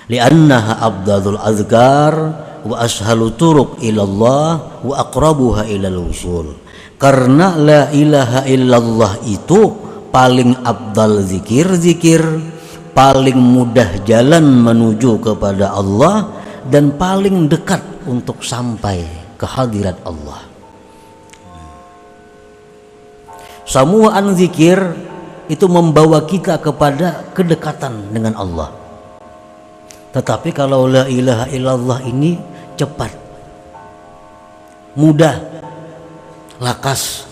li'annaha afdalul azkar wa ashalu turuq ilallah wa aqrabuha ilal usul. Karena la ilaha illallah itu paling afdal zikir-zikir, paling mudah jalan menuju kepada Allah, dan paling dekat untuk sampai ke hadirat Allah. Samuan zikir itu membawa kita kepada kedekatan dengan Allah. Tetapi kalau la ilaha illallah ini cepat, mudah, lakas.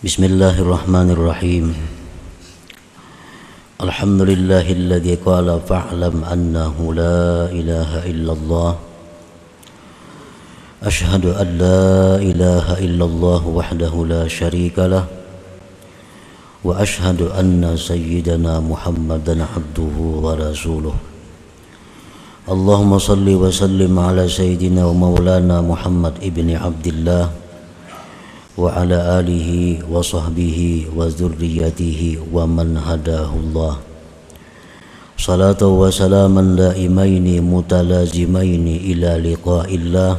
Bismillahirrahmanirrahim. Alhamdulillahilladzi qala fa'lam annahu la ilaha illallah. Ashhadu an la ilaha illallah wahdahu la syarika lah. Wa ashhadu anna sayyidana Muhammadan abduhu wa rasuluh. Allahumma salli wa sallim ala sayyidina wa maulana Muhammad ibni Abdillah wa ala alihi wa sahbihi wa dzurriyyatihi wa man hadahullah. Salatu wa salaman daimaini mutalazimaini ila liqa'illah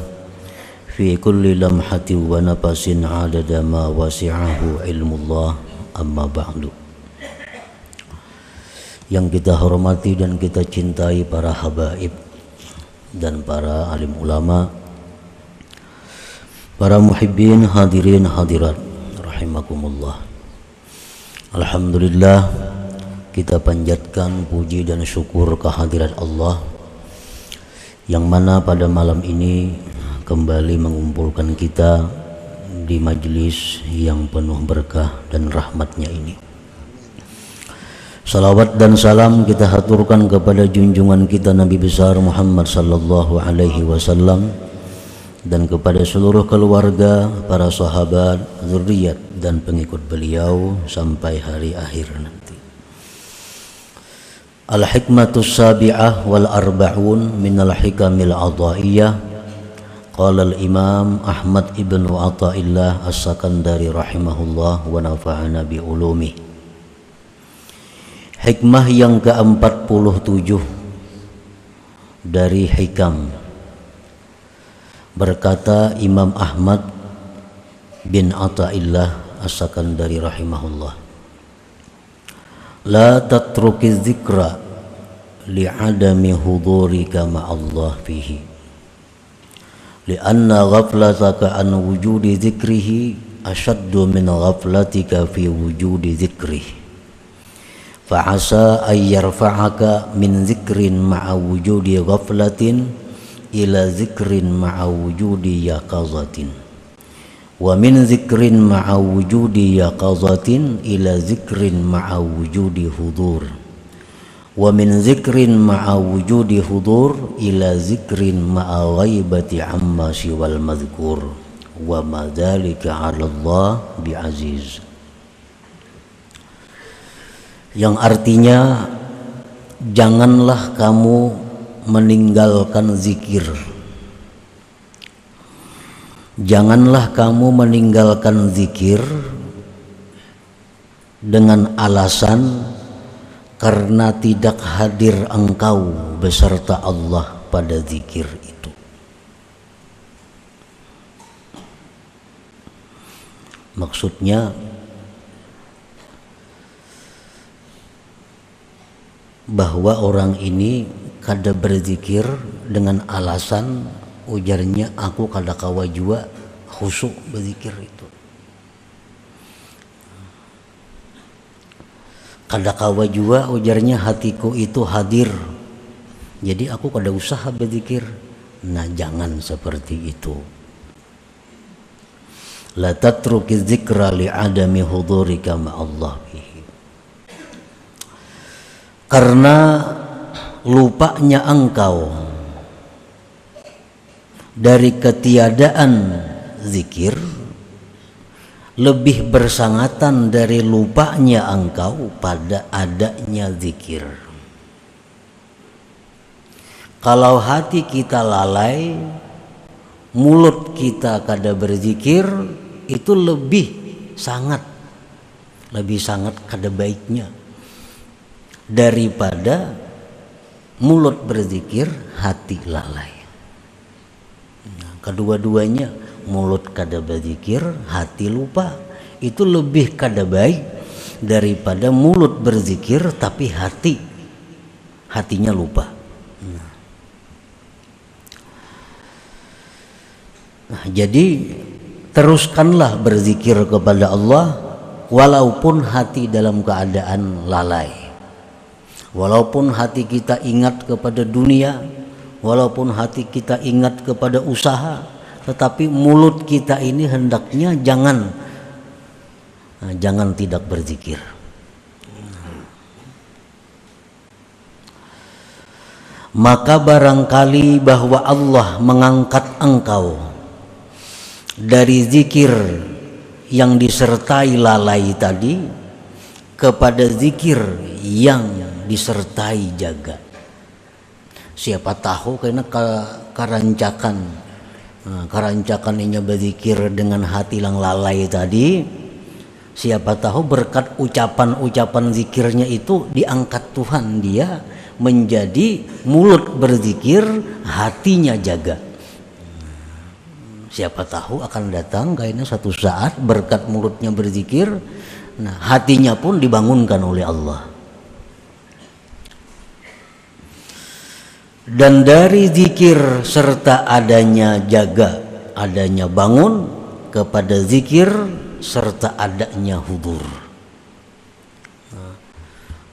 fi kulli lamhati wa nafasin adada ma wasi'ahu ilmullah, amma ba'du. Yang kita hormati dan kita cintai para habaib dan para alim ulama, para muhibbin hadirin hadirat rahimakumullah. Alhamdulillah, kita panjatkan puji dan syukur kehadirat Allah yang mana pada malam ini kembali mengumpulkan kita di majlis yang penuh berkah dan rahmatnya ini. Salawat dan salam kita haturkan kepada junjungan kita Nabi besar Muhammad sallallahu alaihi wasallam dan kepada seluruh keluarga, para sahabat, zuriat dan pengikut beliau sampai hari akhir nanti. Al-hikmatus sabi'ah wal arba'un minal hikamil adha'iyah. Qala al-imam Ahmad ibn Athaillah as-Sakandari rahimahullah wa nafa'ana bi ulumi. Hikmah yang ke-47 dari hikam. Berkata Imam Ahmad bin Athaillah as-Sakandari rahimahullah, la tatruki dzikra li'adami hudurika ma'allah fihi li'anna ghaflataka an wujudi dzikrihi ashaddu min ghaflatika fi wujudi dzikrih fa'asa ay yarfa'aka min dzikrin ma'a wujudi ghaflatin ila zikrin ma'a wujudi yaqazatin wa min zikrin ma'a wujudi yaqazatin ila zikrin ma'a wujudi hudur wa min zikrin ma'a wujudi hudur ila zikrin ma'a ghaibati amma siwal madhkur wa ma dzalika 'ala Allah bi'aziz. Yang artinya, janganlah kamu meninggalkan zikir. Janganlah kamu meninggalkan zikir dengan alasan karena tidak hadir engkau beserta Allah pada zikir itu. Maksudnya, bahwa orang ini kada berzikir dengan alasan ujarnya aku kada kawa jua khusyuk berzikir itu. Kada kawa jua ujarnya hatiku itu hadir. Jadi aku kada usaha berzikir. Nah, jangan seperti itu. La tatruki dzikra li'adami hudurika ma'allah bihi. Karena lupanya engkau dari ketiadaan zikir lebih bersangatan dari lupanya engkau pada adanya zikir. Kalau hati kita lalai, mulut kita kada berzikir, itu lebih sangat kada baiknya daripada mulut berzikir, hati lalai. Nah, kedua-duanya, mulut kada berzikir, hati lupa, itu lebih kada baik daripada mulut berzikir tapi hatinya lupa. Nah, jadi teruskanlah berzikir kepada Allah walaupun hati dalam keadaan lalai. Walaupun hati kita ingat kepada dunia, walaupun hati kita ingat kepada usaha, tetapi mulut kita ini hendaknya jangan tidak berzikir. Maka barangkali bahwa Allah mengangkat engkau dari zikir yang disertai lalai tadi kepada zikir yang disertai jaga. Siapa tahu karena karancakan ini berzikir dengan hati yang lalai tadi, siapa tahu berkat ucapan-ucapan zikirnya itu diangkat Tuhan, dia menjadi mulut berzikir, hatinya jaga. Siapa tahu akan datang kayaknya satu saat berkat mulutnya berzikir, nah hatinya pun dibangunkan oleh Allah. Dan dari zikir serta adanya jaga, adanya bangun kepada zikir serta adanya hudur.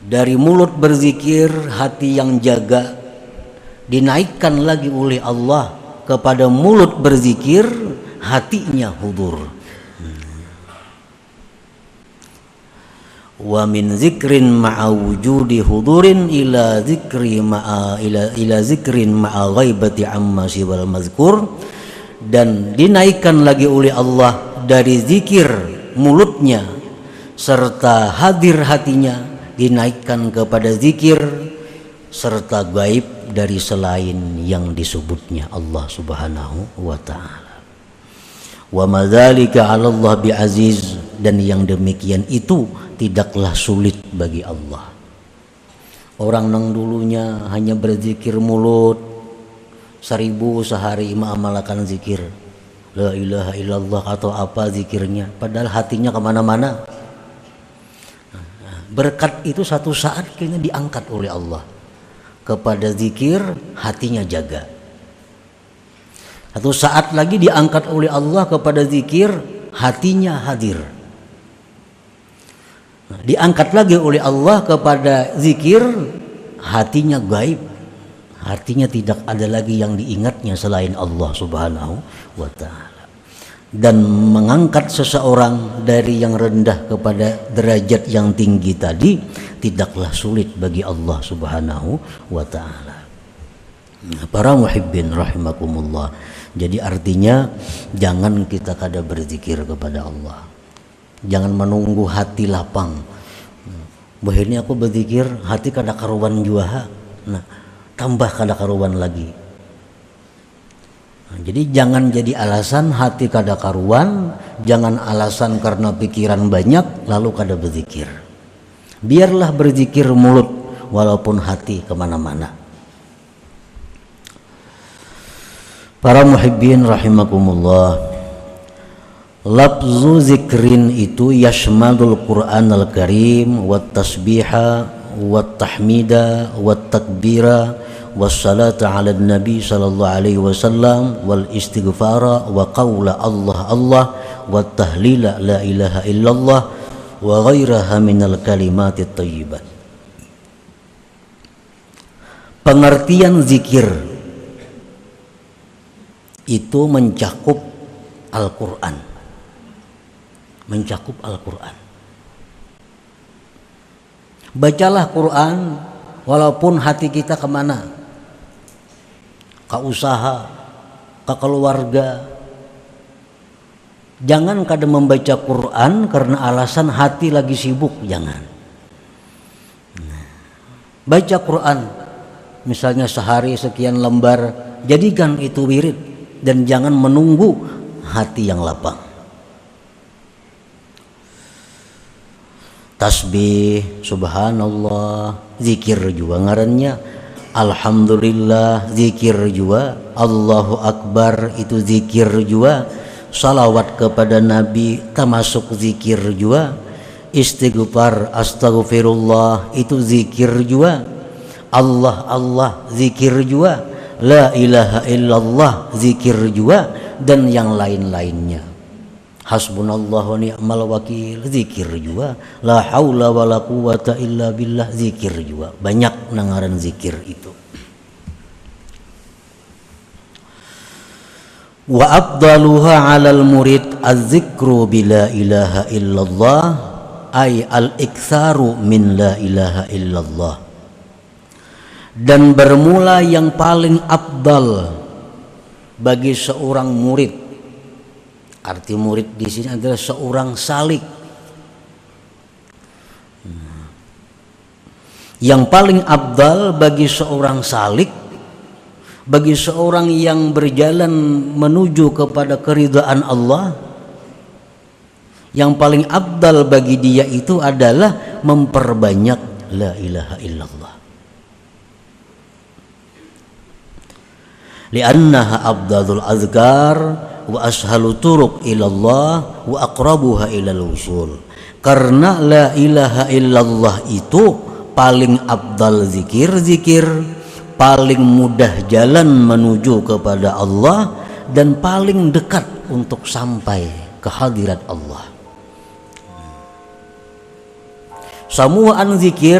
Dari mulut berzikir, hati yang jaga dinaikkan lagi oleh Allah kepada mulut berzikir, hatinya hudur. Wa min zikrin ma'a wujudi hudurin ila zikrin ma'a ghaibati amma siwal mazkur. Dan dinaikkan lagi oleh Allah dari zikir mulutnya serta hadir hatinya, dinaikkan kepada zikir serta gaib dari selain yang disebutnya Allah Subhanahu wa ta'ala. Wa madzalika 'ala Allah bi'aziz, dan yang demikian itu tidaklah sulit bagi Allah. Orang nang dulunya hanya berzikir mulut 1000 sehari mengamalkan zikir la ilaha illallah atau apa zikirnya, padahal hatinya kemana-mana. Berkat itu satu saat kayaknya diangkat oleh Allah kepada zikir, hatinya jaga. Satu saat lagi diangkat oleh Allah kepada zikir, hatinya hadir. Diangkat lagi oleh Allah kepada zikir, hatinya gaib, artinya tidak ada lagi yang diingatnya selain Allah Subhanahu wa ta'ala. Dan mengangkat seseorang dari yang rendah kepada derajat yang tinggi tadi tidaklah sulit bagi Allah Subhanahu wa ta'ala. Para muhibbin rahimakumullah, jadi artinya jangan kita kada berzikir kepada Allah, jangan menunggu hati lapang. Bahini aku berzikir hati kada karuan jua, nah tambah kada karuan lagi. Nah, jadi jangan jadi alasan hati kada karuan, jangan alasan karena pikiran banyak lalu kada berzikir. Biarlah berzikir mulut walaupun hati kemana-mana. Para muhibbin rahimakumullah, lafzu zikrin itu yashmalul Qur'an al-Karim wat tasbiha wat tahmida wat takbira wassalatu ala nabi sallallahu alaihi wasallam wal istighfara wa qawla Allah Allah wa tahlila la ilaha illallah wa ghairaha minal kalimatit thayyibat. Pengertian zikir itu mencakup Al-Quran. mencakup Al-Quran. Bacalah Quran walaupun hati kita kemana, ke usaha, ke keluarga. Jangan kadang membaca Quran karena alasan hati lagi sibuk, jangan. Baca Quran misalnya sehari sekian lembar, jadikan itu wirid dan jangan menunggu hati yang lapang. Tasbih, subhanallah, zikir juga ngarannya. Alhamdulillah, zikir juga. Allahu Akbar, itu zikir juga. Salawat kepada Nabi termasuk zikir juga. Istighfar, astaghfirullah, itu zikir juga. Allah, Allah, zikir juga. La ilaha illallah, zikir juga. Dan yang lain-lainnya. Hasbunallah wa ni'mal wakil, zikir juga. La haula wa la quwata illa billah, zikir juga. Banyak nangaran zikir itu. Wa afdaluha 'alal murid az-zikru bila ilaha illallah, ay al-iktsaru min la ilaha illallah. Dan bermula yang paling afdal bagi seorang murid. Arti murid di sini adalah seorang salik. Yang paling afdal bagi seorang salik, bagi seorang yang berjalan menuju kepada keridhaan Allah, yang paling afdal bagi dia itu adalah memperbanyak la ilaha illallah. Li'annaha afdalul azkar wa ashalu turuq ilallah wa aqrabuha ilal wusul. Karena la ilaha illallah itu paling afdal zikir-zikir, paling mudah jalan menuju kepada Allah, dan paling dekat untuk sampai ke hadirat Allah. Semua zikir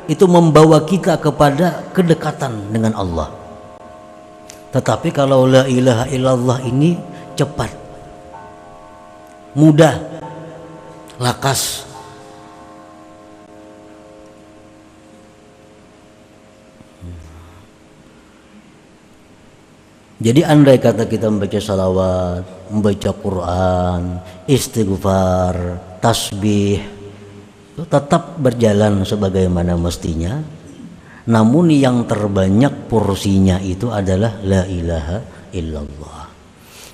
itu membawa kita kepada kedekatan dengan Allah. Tetapi kalau la ilaha illallah ini cepat, mudah, lakas. Jadi andai kata kita membaca salawat, membaca Quran, istighfar, tasbih, itu tetap berjalan sebagaimana mestinya. Namun yang terbanyak porsinya itu adalah la ilaha illallah.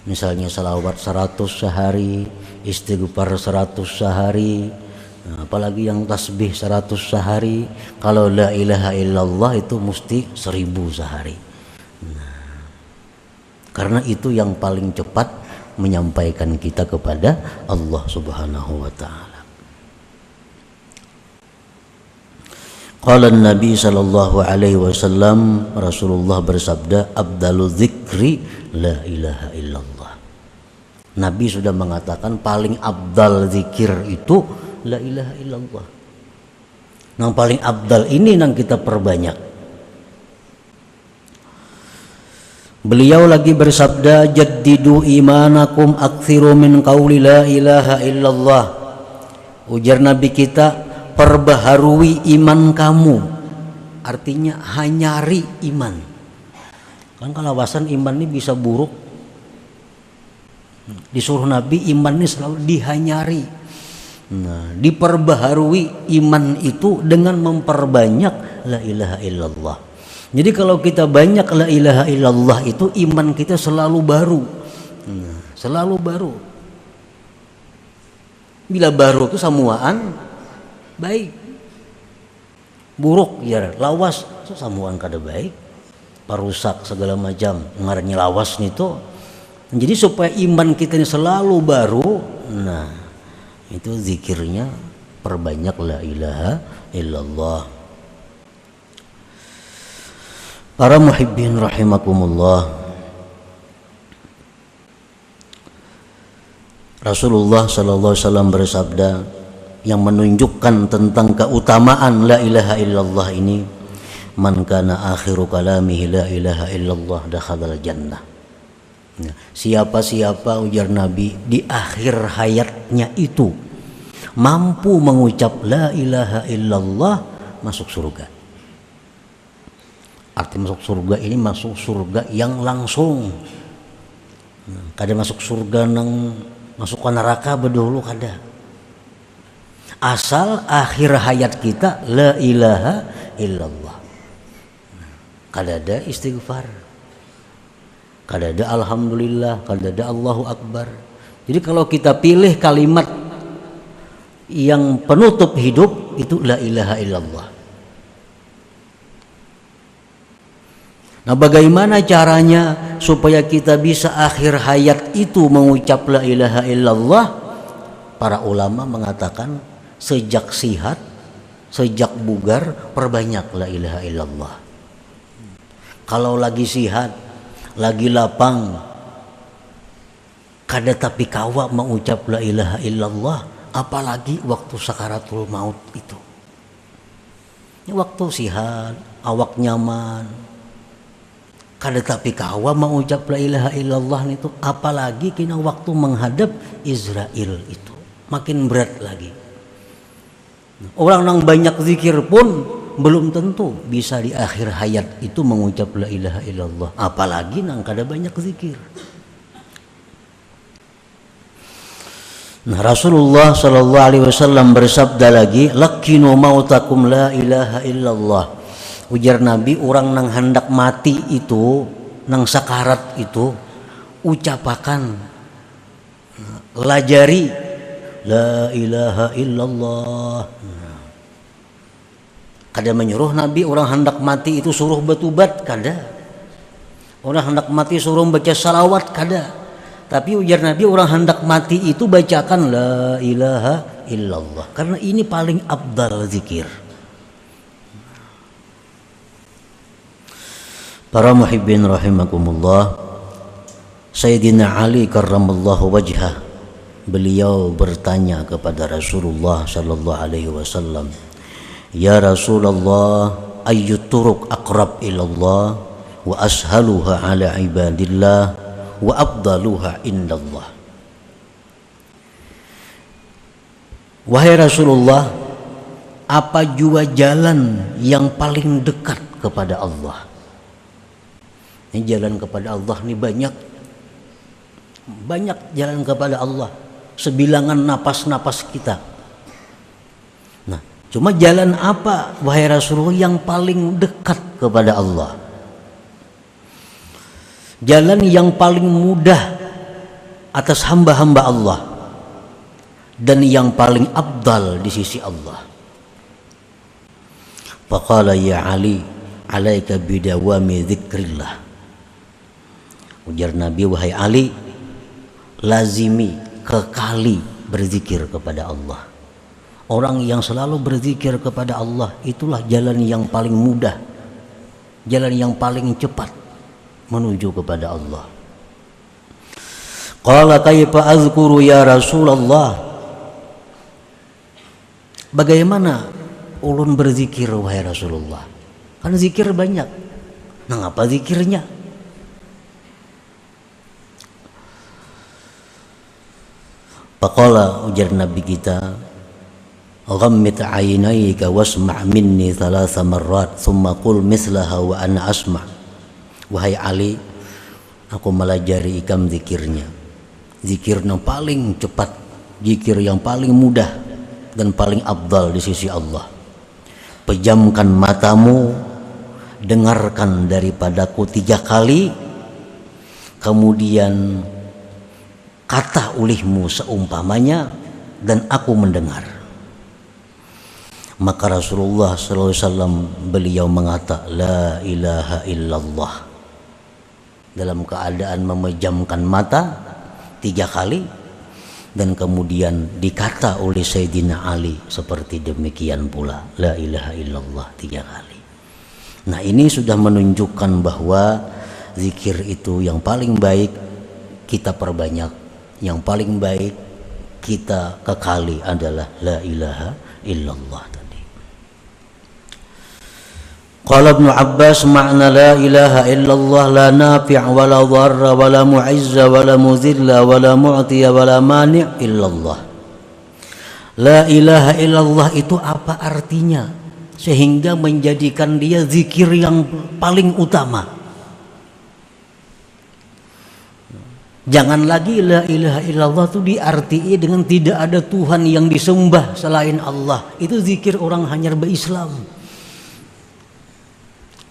Misalnya salawat 100 sehari, istighfar 100 sehari, apalagi yang tasbih 100 sehari. Kalau la ilaha illallah itu mesti 1000 sehari. Karena itu yang paling cepat menyampaikan kita kepada Allah Subhanahu wa taala. Qala Nabi sallallahu alaihi wasallam, Rasulullah bersabda, "Abdalu dzikri la ilaha illallah." Nabi sudah mengatakan paling abdal zikir itu la ilaha illallah. Yang paling abdal ini yang kita perbanyak. Beliau lagi bersabda, "Jaddidu imanakum aktsiru min qauli la ilaha illallah." Ujar Nabi kita, perbaharui iman kamu. Artinya hanyari iman. Kan kalau alasan iman ini bisa buruk. Disuruh Nabi iman ini selalu dihanyari. Nah, diperbaharui iman itu dengan memperbanyak la ilaha illallah. Jadi kalau kita banyak la ilaha illallah itu iman kita selalu baru. Nah, selalu baru. Bila baru itu samuaan baik, buruk ya lawas itu samuan kada baik, parusak segala macam ngarannya lawas itu. Jadi supaya iman kita ini selalu baru, nah itu zikirnya perbanyak la ilaha illallah. Para muhibbin rahimakumullah, Rasulullah sallallahu alaihi wasallam bersabda yang menunjukkan tentang keutamaan la ilaha illallah ini, man kana akhiru kalamihi la ilaha illallah dakhalal jannah. Siapa-siapa ujar Nabi di akhir hayat hayatnya itu mampu mengucap la ilaha illallah, masuk surga. Arti masuk surga ini masuk surga yang langsung. Kada masuk surga nang masuk ke neraka bedulu kada. Asal akhir hayat kita la ilaha illallah. Kada ada istighfar, kada ada alhamdulillah, kada ada Allahu akbar. Jadi kalau kita pilih kalimat yang penutup hidup itu la ilaha illallah. Nah, bagaimana caranya supaya kita bisa akhir hayat itu mengucap la ilaha illallah? Para ulama mengatakan sejak sihat, sejak bugar, perbanyak la ilaha illallah. Kalau lagi sihat, lagi lapang, kada tapi kawa mengucap la ilaha illallah, apalagi waktu sakaratul maut itu. Waktu sihat, awak nyaman, kada tapi kawa mengucap la ilaha illallah itu, apalagi kena waktu menghadap Israel itu makin berat lagi. Orang yang banyak zikir pun belum tentu bisa di akhir hayat itu mengucap la ilaha illallah, apalagi nang kada banyak zikir. Nah, Rasulullah sallallahu alaihi wasallam bersabda lagi, lakinu mautakum la ilaha illallah. Ujar Nabi, orang nang hendak mati itu, nang sakarat itu, ucapakan, lajari la ilaha illallah. Kada menyuruh Nabi orang hendak mati itu suruh bertobat, kada. Orang hendak mati suruh baca salawat, kada. Tapi ujar Nabi, orang hendak mati itu bacakan la ilaha illallah, karena ini paling afdal zikir. Para muhibbin rahimakumullah, Sayyidina Ali karramallahu wajhah, beliau bertanya kepada Rasulullah sallallahu alaihi wasallam, ya Rasulullah, ayyut turuq aqrab ilallah wa ashaluha ala ibadillah wa afdaluha indallah. Wahai Rasulullah, apa jua jalan yang paling dekat kepada Allah? Ini jalan kepada Allah ini banyak jalan kepada Allah, sebilangan napas-napas kita. Nah, cuma jalan apa wahai Rasulullah yang paling dekat kepada Allah? Jalan yang paling mudah atas hamba-hamba Allah dan yang paling afdal di sisi Allah. Faqala ya Ali, alaika bidawami dzikrillah. Ujar Nabi, wahai Ali, lazimi, kekali berzikir kepada Allah. Orang yang selalu berzikir kepada Allah, itulah jalan yang paling mudah, jalan yang paling cepat menuju kepada Allah. Qala kaifa azkuru ya Rasulullah? Bagaimana ulun berzikir wahai Rasulullah? Kan zikir banyak. Nah, apa zikirnya? Faqala, ujar Nabi kita, ghammit aynayka wasma' minni thalatha marrat thumma qul mislaha wa ana asma'. Wahai Ali, aku melajari ikam zikirnya, zikir yang paling cepat, zikir yang paling mudah dan paling afdal di sisi Allah. Pejamkan matamu, dengarkan daripadaku 3 kali, kemudian kata ulihmu seumpamanya, dan aku mendengar. Maka Rasulullah SAW beliau mengata la ilaha illallah dalam keadaan memejamkan mata 3 kali, dan kemudian dikata oleh Sayyidina Ali seperti demikian pula, la ilaha illallah 3 kali. Nah, ini sudah menunjukkan bahwa zikir itu yang paling baik kita perbanyak, yang paling baik kita kekali adalah la ilaha illallah tadi. Qala Ibnu Abbas, makna la ilaha illallah la nafi' wa la dharra wa la mu'izza wa la mudhilla wa la mu'tiya wa la mani' illallah. La ilaha illallah itu apa artinya sehingga menjadikan dia zikir yang paling utama. Jangan lagi la ilaha illallah itu diartii dengan tidak ada Tuhan yang disembah selain Allah. Itu zikir orang hanya berislam.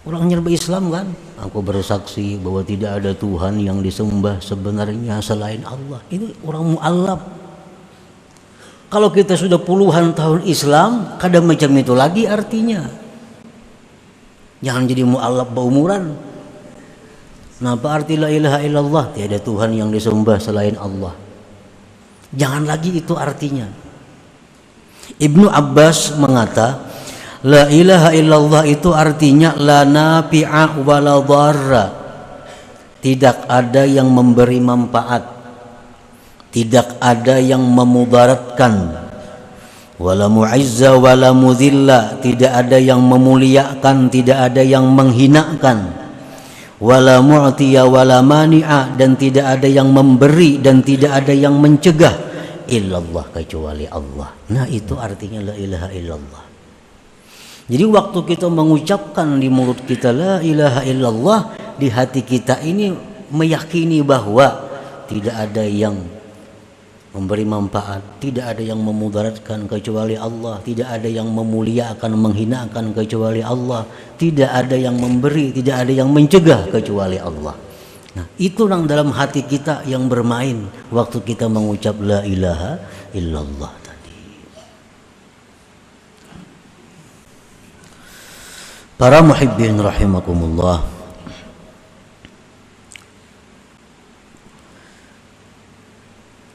Orang hanya berislam kan? Aku bersaksi bahwa tidak ada Tuhan yang disembah sebenarnya selain Allah. Itu orang mu'allaf. Kalau kita sudah puluhan tahun Islam, kadang macam itu lagi artinya. Jangan jadi mu'allaf berumuran. Nah, apa arti la ilaha illallah? Tiada Tuhan yang disembah selain Allah. Jangan lagi itu artinya. Ibnu Abbas mengata, la ilaha illallah itu artinya la nafi'a wa la dharra. Tidak ada yang memberi manfaat, tidak ada yang memudaratkan. Wala mu'izza wala mudhilla, tidak ada yang memuliakan, tidak ada yang menghinakan. Wala mu'tiya wala mani'a, dan tidak ada yang memberi dan tidak ada yang mencegah illallah, kecuali Allah. Nah, itu artinya la ilaha illallah. Jadi waktu kita mengucapkan di mulut kita la ilaha illallah, di hati kita ini meyakini bahwa tidak ada yang memberi manfaat, tidak ada yang memudaratkan kecuali Allah, tidak ada yang memuliakan, menghinakan kecuali Allah, tidak ada yang memberi, tidak ada yang mencegah kecuali Allah. Nah, itu yang dalam hati kita yang bermain waktu kita mengucap la ilaha illallah tadi. Para muhibbin rahimakumullah,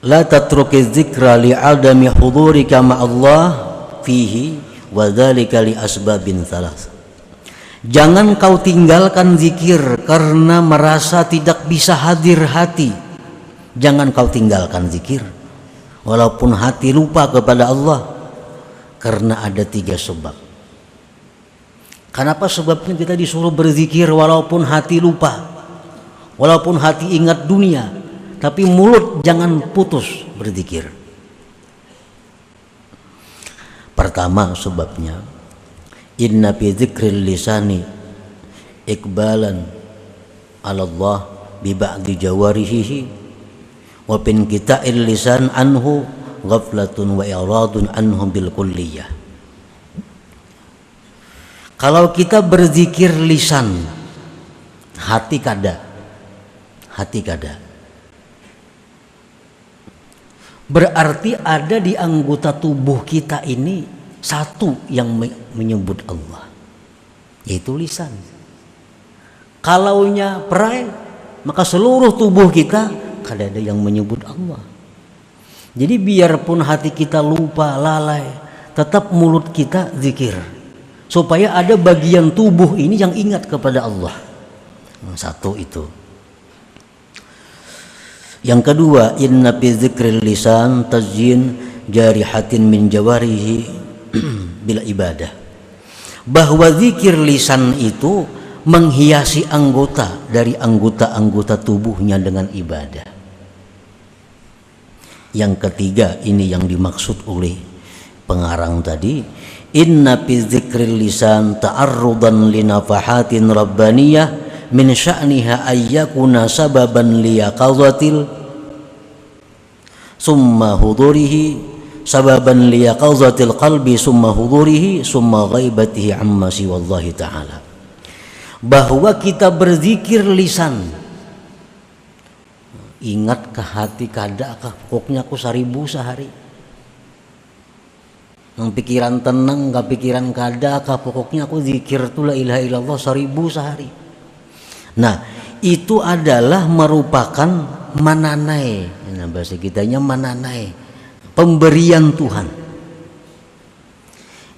la tatruki dzikra li'adami hudurika ma'allah fihi wa dzalika li asbabin thalath. Jangan kau tinggalkan zikir karena merasa tidak bisa hadir hati. Jangan kau tinggalkan zikir walaupun hati lupa kepada Allah, karena ada 3 sebab. Kenapa sebabnya kita disuruh berzikir walaupun hati lupa, walaupun hati ingat dunia, tapi mulut jangan putus berzikir. Pertama sebabnya, inna fi dzikril lisani iqbalan 'ala Allah bi ba'di jawarihi wa bin qita'il lisan anhu ghaflatun wa iradun anhum bil kulliyah. Kalau kita berzikir lisan, hati kada. Berarti ada di anggota tubuh kita ini satu yang menyebut Allah, yaitu lisan. Kalaunya perai, maka seluruh tubuh kita kada ada yang menyebut Allah. Jadi biarpun hati kita lupa, lalai, tetap mulut kita zikir, supaya ada bagian tubuh ini yang ingat kepada Allah. Satu itu. Yang kedua, inna fi dzikril lisan tazyin jarihatin min jawarihi bila ibadah. Bahwa zikir lisan itu menghiasi anggota dari anggota-anggota tubuhnya dengan ibadah. Yang ketiga, ini yang dimaksud oleh pengarang tadi, inna fi dzikril lisan ta'arrudan li nafahatin rabbaniyah min sya'niha ayyakuna sababan liyaqadhatil summa hudurihi sababan liyaqadhatil qalbi summa hudurihi summa ghaibatihi amma siwallahi ta'ala. Bahwa kita berzikir lisan, ingat ke hati kada kah pokoknya aku 1000 sehari, yang pikiran tenang gak pikiran kada kah pokoknya aku zikir tu la ilaha illallah 1000 sehari. Nah, itu adalah merupakan mananai, nah, bahasa kitanya mananai, pemberian Tuhan,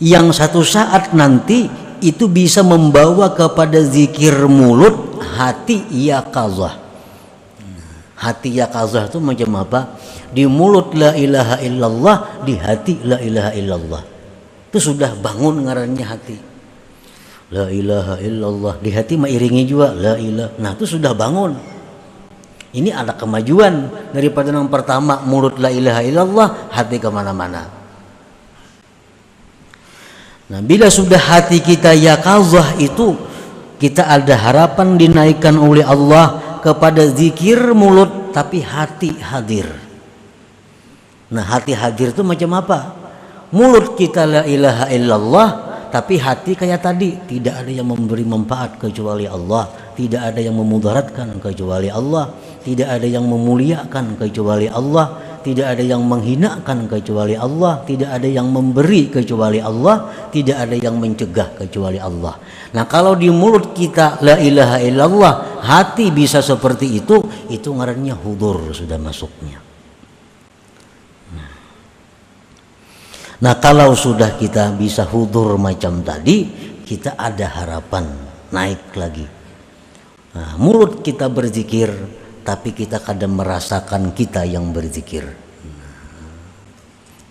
yang satu saat nanti itu bisa membawa kepada zikir mulut, hati yaqazah. Hati yaqazah itu macam apa? Di mulut la ilaha illallah, di hati la ilaha illallah. Itu sudah bangun ngarannya hati. La ilaha illallah, di hati mengiringi juga la ilaha. Nah, itu sudah bangun. Ini ada kemajuan daripada yang pertama, mulut la ilaha illallah, hati kemana-mana. Nah, bila sudah hati kita yaqazah, itu kita ada harapan dinaikkan oleh Allah kepada zikir mulut tapi hati hadir. Nah, hati hadir itu macam apa? Mulut kita la ilaha illallah, tapi hati kayak tadi, tidak ada yang memberi manfaat kecuali Allah, tidak ada yang memudaratkan kecuali Allah, tidak ada yang memuliakan kecuali Allah, tidak ada yang menghinakan kecuali Allah, tidak ada yang memberi kecuali Allah, tidak ada yang mencegah kecuali Allah. Nah, kalau di mulut kita la ilaha illallah, hati bisa seperti itu ngarannya hudur, sudah masuknya. Nah, kalau sudah kita bisa hudur macam tadi, kita ada harapan naik lagi. Nah, mulut kita berzikir, tapi kita kadang merasakan kita yang berzikir.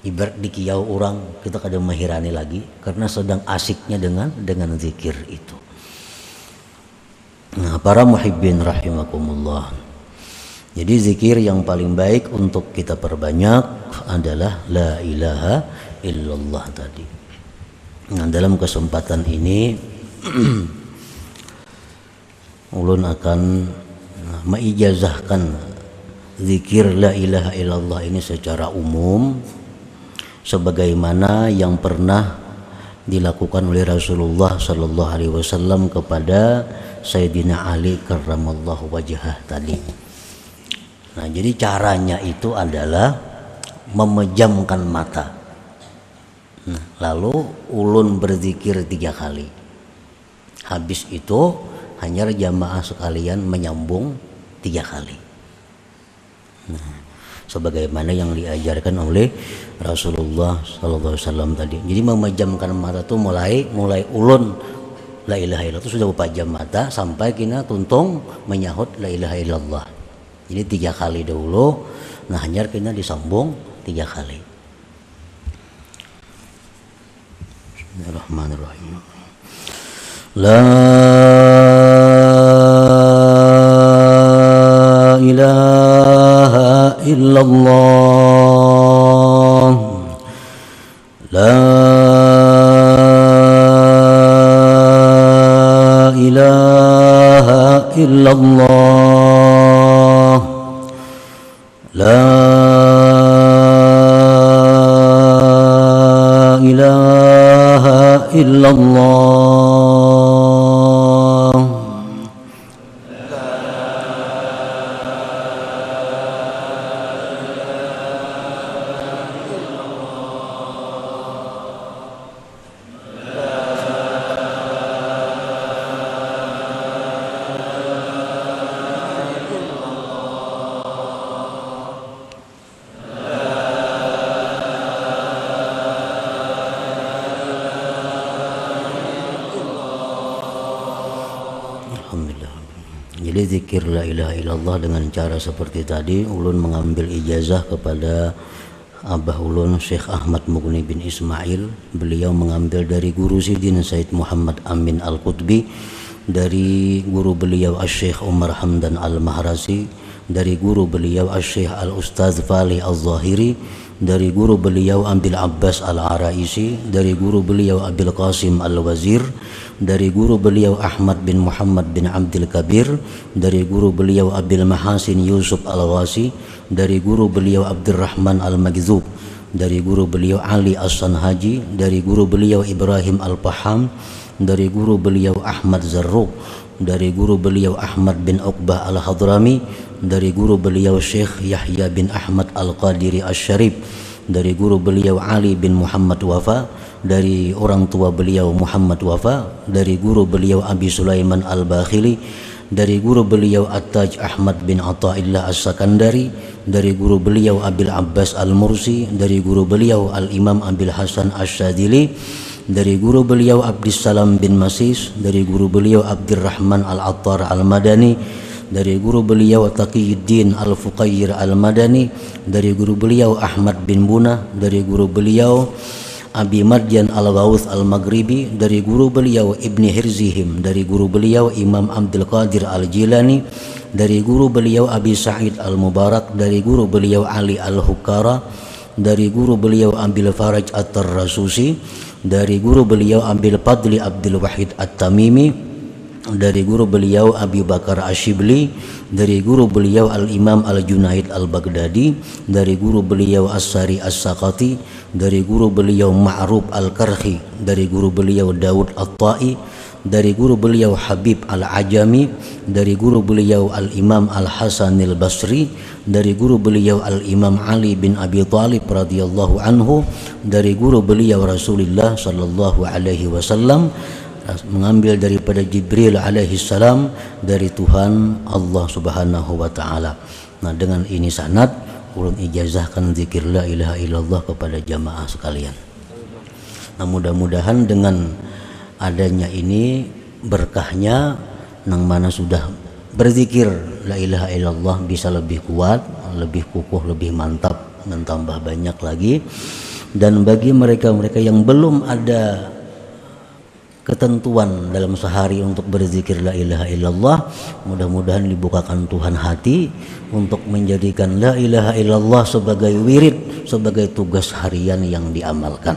Ibarat di kiau orang, kita kadang menghirani lagi karena sedang asiknya dengan zikir itu. Nah, para muhibbin rahimakumullah. Jadi zikir yang paling baik untuk kita perbanyak adalah la ilaha illallah tadi. Nah, dalam kesempatan ini ulun akan meijazahkan zikir la ilaha illallah ini secara umum sebagaimana yang pernah dilakukan oleh Rasulullah sallallahu alaihi wasallam kepada Sayyidina Ali karramallahu wajhah tadi. Nah, jadi caranya itu adalah memejamkan mata. Nah, lalu ulun berzikir 3 kali. Habis itu hanya jamaah sekalian menyambung 3 kali. Nah, sebagaimana yang diajarkan oleh Rasulullah sallallahu alaihi wasallam tadi. Jadi memejamkan mata itu mulai ulun la ilaha illallah itu sudah berpejam mata sampai kena tuntung menyahut la ilaha illallah. Jadi 3 kali dahulu, nah hanya kena disambung 3 kali. Bismillahirrahmanirrahim. La ilaha illallah. La ilaha illallah. La ilaha illallah. Jadi zikir la ilaha illallah dengan cara seperti tadi, ulun mengambil ijazah kepada Abah ulun Syekh Ahmad Mughni bin Ismail. Beliau mengambil dari guru Sidin Said Muhammad Amin Al-Qutbi, dari guru beliau Asy-Syaikh Umar Hamdan Al-Mahrasi, dari guru beliau Asy-Syaikh Al-Ustaz Fali Al-Zahiri, dari guru beliau Abil Abbas Al-Araisi, dari guru beliau Abil Qasim Al-Wazir, dari guru beliau Ahmad bin Muhammad bin Abdul Kabir, dari guru beliau Abil Mahasin Yusuf Al-Wasi, dari guru beliau Abdurrahman Al-Magzub, dari guru beliau Ali As-Sanhaji, dari guru beliau Ibrahim Al-Paham, dari guru beliau Ahmad Zarruq, dari guru beliau Ahmad bin Uqbah Al-Hadrami, dari guru beliau Syekh Yahya bin Ahmad Al-Qadiri Asy-Syarif, dari guru beliau Ali bin Muhammad Wafa, dari orang tua beliau Muhammad Wafa, dari guru beliau Abi Sulaiman Al-Bakhili, dari guru beliau At-Taj Ahmad bin Athaillah As-Sakandari, dari guru beliau Abil Abbas Al-Mursi, dari guru beliau Al-Imam Abil Hasan Asy-Syadzili, dari guru beliau Abdissalam bin Masis, dari guru beliau Abdurrahman Al-Attar Al-Madani, dari guru beliau Taqiyuddin Al-Fuqayyir Al-Madani, dari guru beliau Ahmad bin Bunah, dari guru beliau Abi Marjan Al-Ghawth Al-Maghribi, dari guru beliau Ibni Hirzihim, dari guru beliau Imam Abdul Qadir Al-Jilani, dari guru beliau Abi Sa'id Al-Mubarak, dari guru beliau Ali Al-Hukara, dari guru beliau Abil Faraj At-Tarrasusi, dari guru beliau Abil Fadli Abdul Wahid At-Tamimi, dari guru beliau Abi Bakar Asyibli, dari guru beliau Al-Imam Al-Junaid Al-Baghdadi, dari guru beliau As-Sari As-Saqati, dari guru beliau Ma'ruf Al-Karhi, dari guru beliau Daud At-Ta'i, dari guru beliau Habib Al-Ajami, dari guru beliau Al-Imam Al-Hasan Al-Basri, dari guru beliau Al-Imam Ali bin Abi Thalib radhiyallahu anhu, dari guru beliau Rasulullah sallallahu alaihi wasallam, mengambil daripada Jibril alaihi salam dari Tuhan Allah Subhanahu wa taala. Nah, dengan ini sanad ulun ijazahkan zikir la ilaha illallah kepada jamaah sekalian. Nah, mudah-mudahan dengan adanya ini berkahnya nang mana sudah berzikir la ilaha illallah bisa lebih kuat, lebih kukuh, lebih mantap dan tambah banyak lagi. Dan bagi mereka-mereka yang belum ada ketentuan dalam sehari untuk berzikir la ilaha illallah, mudah-mudahan dibukakan Tuhan hati untuk menjadikan la ilaha illallah sebagai wirid, sebagai tugas harian yang diamalkan.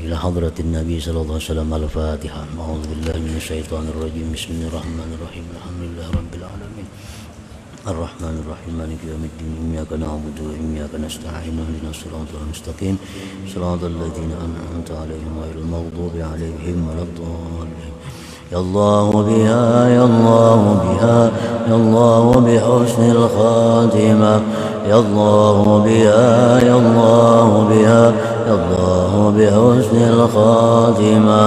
Ila hadratin Nabi sallallahu alaihi wasallam. Al-Fatihah. A'udzubillahi minasyaitonir rajim. Bismillahirrahmanirrahim. Alhamdulillahirabbil alamin. الرحمن الرحيم مالك يوم الدين إياك نعبد وإياك نستعين اهدنا الصراط المستقيم صراط الذين أنعمت عليهم غير المغضوب عليهم ولا الضالين يا الله بها يا الله بها يا الله بحسن الخاتمة يا الله بها يا الله بها يا الله بحسن الخاتمة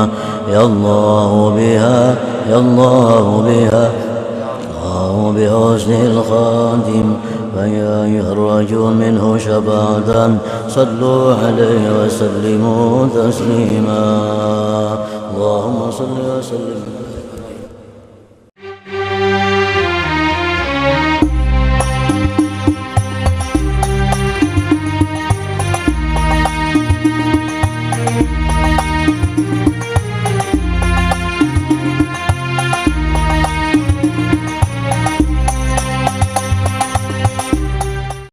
يا الله بها يا الله بها بحسن الخاتم فيا أيها الرجل منه شفاعة صلوا عليه وسلموا تسليما اللهم صل وسلم